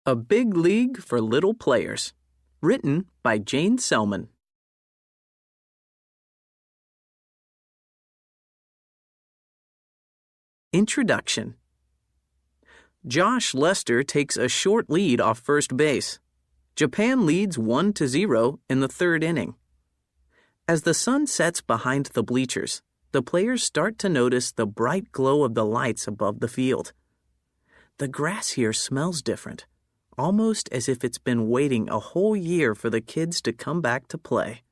A Big League for Little Players. Written by Jane Selman. Introduction. Josh Lester takes a short lead off first base. Japan leads 1-0 in the third inning. As the sun sets behind the bleachers, the players start to notice the bright glow of the lights above the field. The grass here smells different, almost as if it's been waiting a whole year for the kids to come back to play.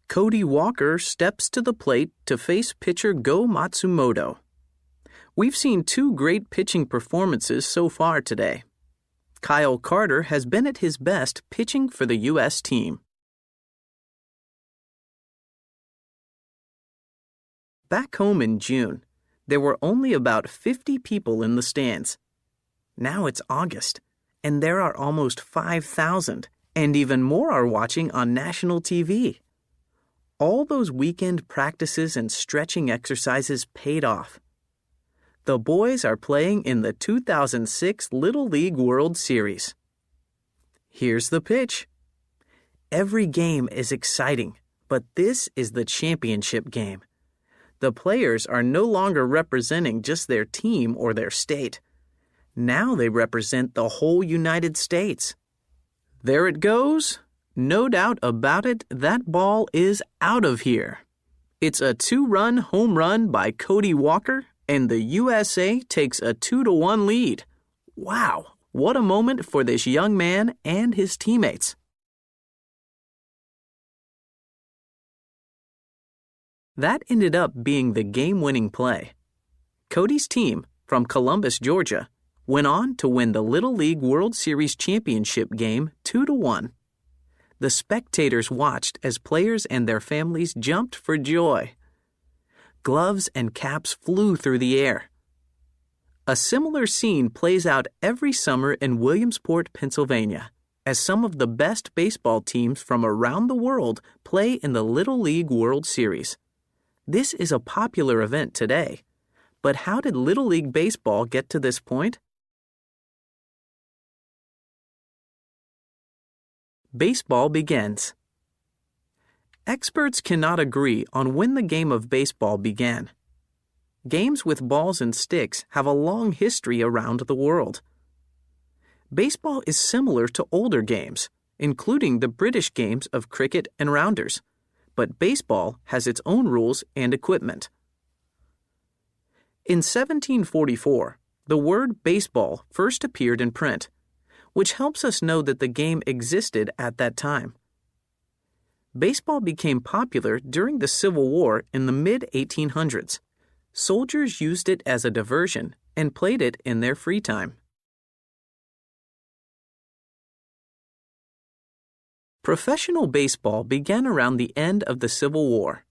Cody Walker steps to the plate to face pitcher Go Matsumoto. We've seen two great pitching performances so far today. Kyle Carter has been at his best pitching for the U.S. team. Back home in June, there were only about 50 people in the stands. Now it's August, and there are almost 5,000, and even more are watching on national TV. All those weekend practices and stretching exercises paid off. The boys are playing in the 2006 Little League World Series. Here's the pitch. Every game is exciting, but this is the championship game. The players are no longer representing just their team or their state. Now they represent the whole United States. There it goes. No doubt about it, that ball is out of here. It's a 2-run home run by Cody Walker, and the USA takes a 2-1 lead. Wow, what a moment for this young man and his teammates. That ended up being the game-winning play. Cody's team, from Columbus, Georgia, went on to win the Little League World Series championship game 2-1. The spectators watched as players and their families jumped for joy. Gloves and caps flew through the air. A similar scene plays out every summer in Williamsport, Pennsylvania, as some of the best baseball teams from around the world play in the Little League World Series. This is a popular event today. But how did Little League Baseball get to this point? Baseball begins. Experts cannot agree on when the game of baseball began. Games with balls and sticks have a long history around the world. Baseball is similar to older games, including the British games of cricket and rounders, but baseball has its own rules and equipment. In 1744, the word baseball first appeared in print, which helps us know that the game existed at that time. Baseball became popular during the Civil War in the mid-1800s. Soldiers used it as a diversion and played it in their free time. Professional baseball began around the end of the Civil War.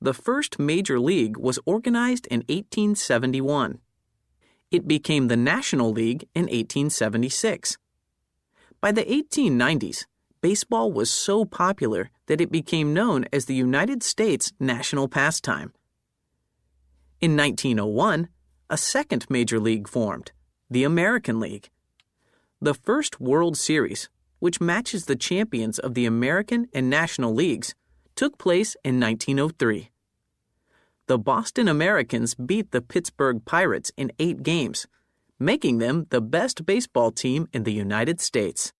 The first major league was organized in 1871. It became the National League in 1876. By the 1890s, baseball was so popular that it became known as the United States national pastime. In 1901, a second major league formed, the American League. The first World Series, which matches the champions of the American and National Leagues, took place in 1903. The Boston Americans beat the Pittsburgh Pirates in 8 games, making them the best baseball team in the United States.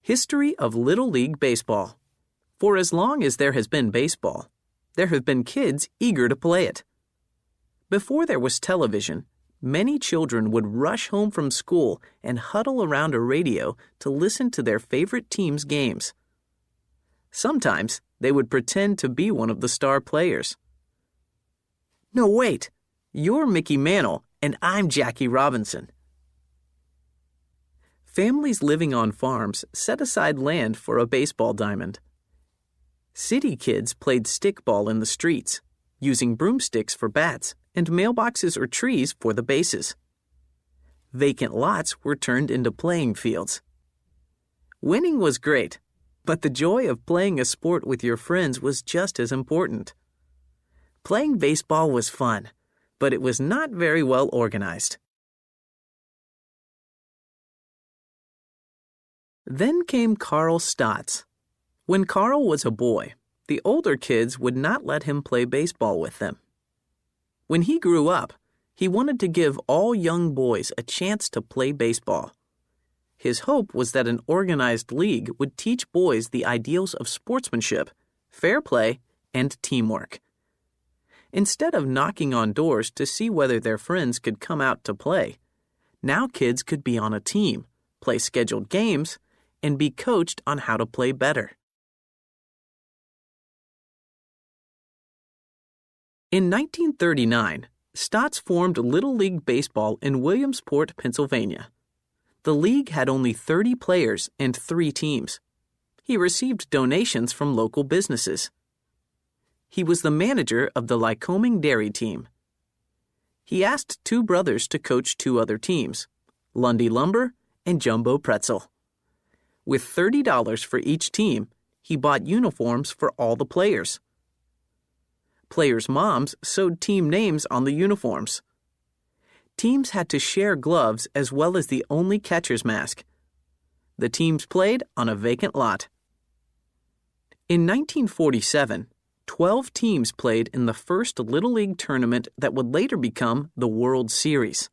History of Little League Baseball. For as long as there has been baseball, there have been kids eager to play it. Before there was television, many children would rush home from school and huddle around a radio to listen to their favorite team's games. Sometimes they would pretend to be one of the star players. No, wait, you're Mickey Mantle and I'm Jackie Robinson. Families living on farms set aside land for a baseball diamond. City kids played stickball in the streets, using broomsticks for bats and mailboxes or trees for the bases. Vacant lots were turned into playing fields. Winning was great, but the joy of playing a sport with your friends was just as important. Playing baseball was fun, but it was not very well organized. Then came Carl Stotts. When Carl was a boy, the older kids would not let him play baseball with them. When he grew up, he wanted to give all young boys a chance to play baseball. His hope was that an organized league would teach boys the ideals of sportsmanship, fair play, and teamwork. Instead of knocking on doors to see whether their friends could come out to play, now kids could be on a team, play scheduled games, and be coached on how to play better. In 1939, Stotts formed Little League Baseball in Williamsport, Pennsylvania. The league had only 30 players and 3 teams. He received donations from local businesses. He was the manager of the Lycoming Dairy team. He asked 2 brothers to coach 2 other teams, Lundy Lumber and Jumbo Pretzel. With $30 for each team, he bought uniforms for all the players. Players' moms sewed team names on the uniforms. Teams had to share gloves as well as the only catcher's mask. The teams played on a vacant lot. In 1947, 12 teams played in the first Little League tournament that would later become the World Series.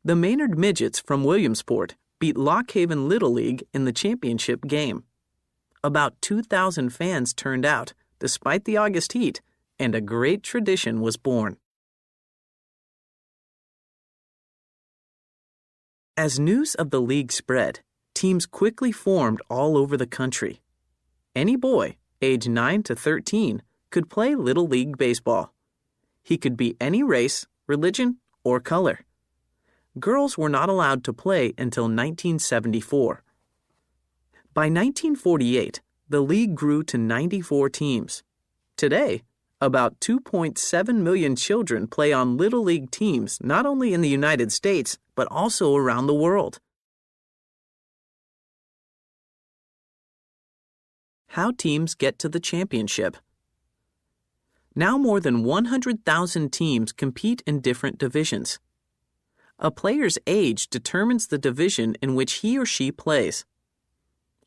The Maynard Midgets from Williamsport beat Lock Haven Little League in the championship game. About 2,000 fans turned out, despite the August heat, and a great tradition was born. As news of the league spread, teams quickly formed all over the country. Any boy, age 9 to 13, could play Little League Baseball. He could be any race, religion, or color. Girls were not allowed to play until 1974. By 1948, the league grew to 94 teams. Today, about 2.7 million children play on Little League teams not only in the United States, but also around the world. How teams get to the championship. Now more than 100,000 teams compete in different divisions. A player's age determines the division in which he or she plays.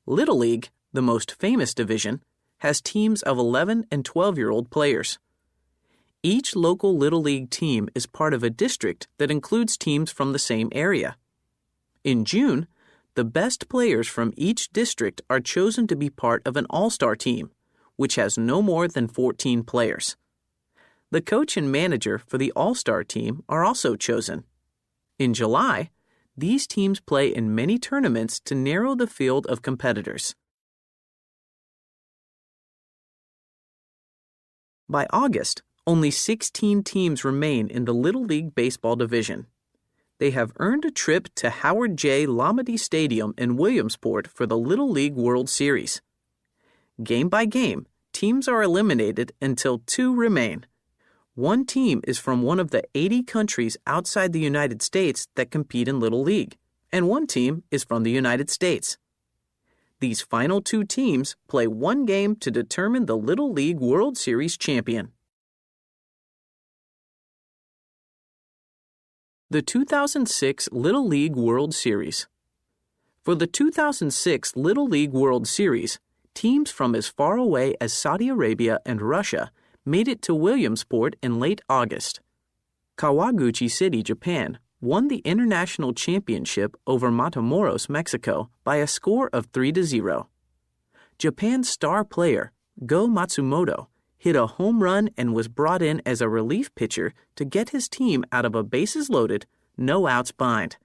Little League, the most famous division, has teams of 11 and 12-year-old players. Each local Little League team is part of a district that includes teams from the same area. In June, the best players from each district are chosen to be part of an all-star team, which has no more than 14 players. The coach and manager for the all-star team are also chosen. In July, these teams play in many tournaments to narrow the field of competitors. By August, only 16 teams remain in the Little League Baseball division. They have earned a trip to Howard J. Lomedy Stadium in Williamsport for the Little League World Series. Game by game, teams are eliminated until 2 remain. One team is from one of the 80 countries outside the United States that compete in Little League, and one team is from the United States. These final 2 teams play one game to determine the Little League World Series champion. The 2006 Little League World Series. For the 2006 Little League World Series, teams from as far away as Saudi Arabia and Russia made it to Williamsport in late August. Kawaguchi City, Japan, won the international championship over Matamoros, Mexico, by a score of 3-0. Japan's star player, Go Matsumoto, hit a home run and was brought in as a relief pitcher to get his team out of a bases-loaded, no-outs bind.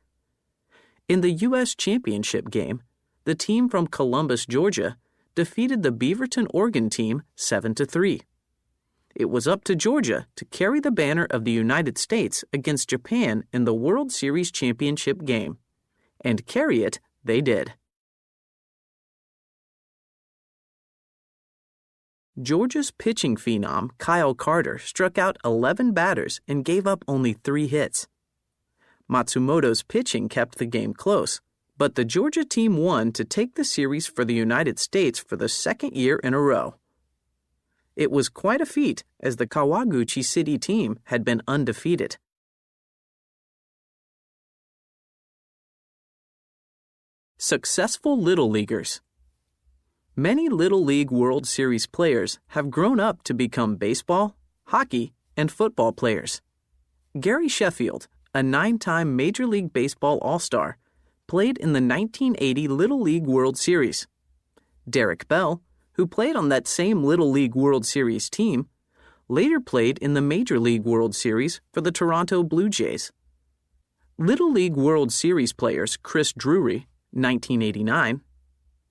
In the U.S. championship game, the team from Columbus, Georgia, defeated the Beaverton, Oregon team 7-3. It was up to Georgia to carry the banner of the United States against Japan in the World Series championship game. And carry it they did. Georgia's pitching phenom, Kyle Carter, struck out 11 batters and gave up only 3 hits. Matsumoto's pitching kept the game close, but the Georgia team won to take the series for the United States for the second year in a row. It was quite a feat, as the Kawaguchi City team had been undefeated. Successful Little Leaguers. Many Little League World Series players have grown up to become baseball, hockey, and football players. Gary Sheffield, a 9-time Major League Baseball All-Star, played in the 1980 Little League World Series. Derek Bell, who played on that same Little League World Series team, later played in the Major League World Series for the Toronto Blue Jays. Little League World Series players Chris Drury, 1989,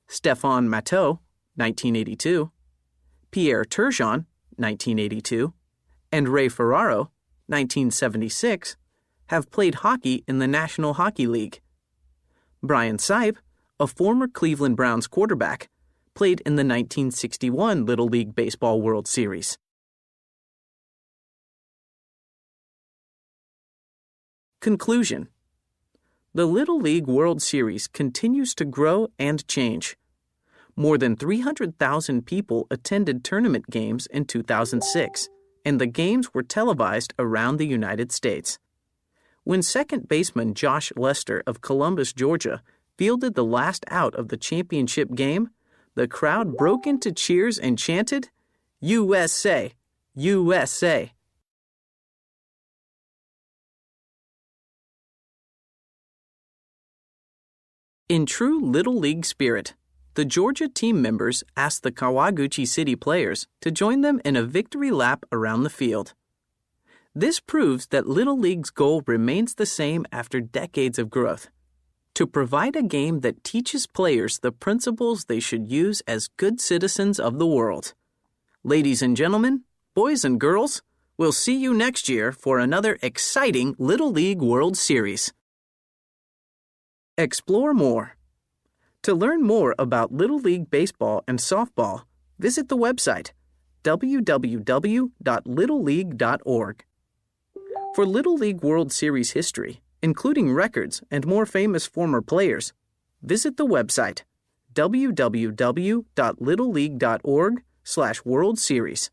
Stephane Matteau, 1982, Pierre Turgeon, 1982, and Ray Ferraro, 1976, have played hockey in the National Hockey League. Brian Sipe, a former Cleveland Browns quarterback, played in the 1961 Little League Baseball World Series. Conclusion. The Little League World Series continues to grow and change. More than 300,000 people attended tournament games in 2006, and the games were televised around the United States. When second baseman Josh Lester of Columbus, Georgia, fielded the last out of the championship game, the crowd broke into cheers and chanted, "USA! USA!" In true Little League spirit, the Georgia team members asked the Kawaguchi City players to join them in a victory lap around the field. This proves that Little League's goal remains the same after decades of growth: to provide a game that teaches players the principles they should use as good citizens of the world. Ladies and gentlemen, boys and girls, we'll see you next year for another exciting Little League World Series. Explore more. To learn more about Little League baseball and softball, visit the website www.littleleague.org. For Little League World Series history, including records and more famous former players, visit the website www.littleleague.org/World Series.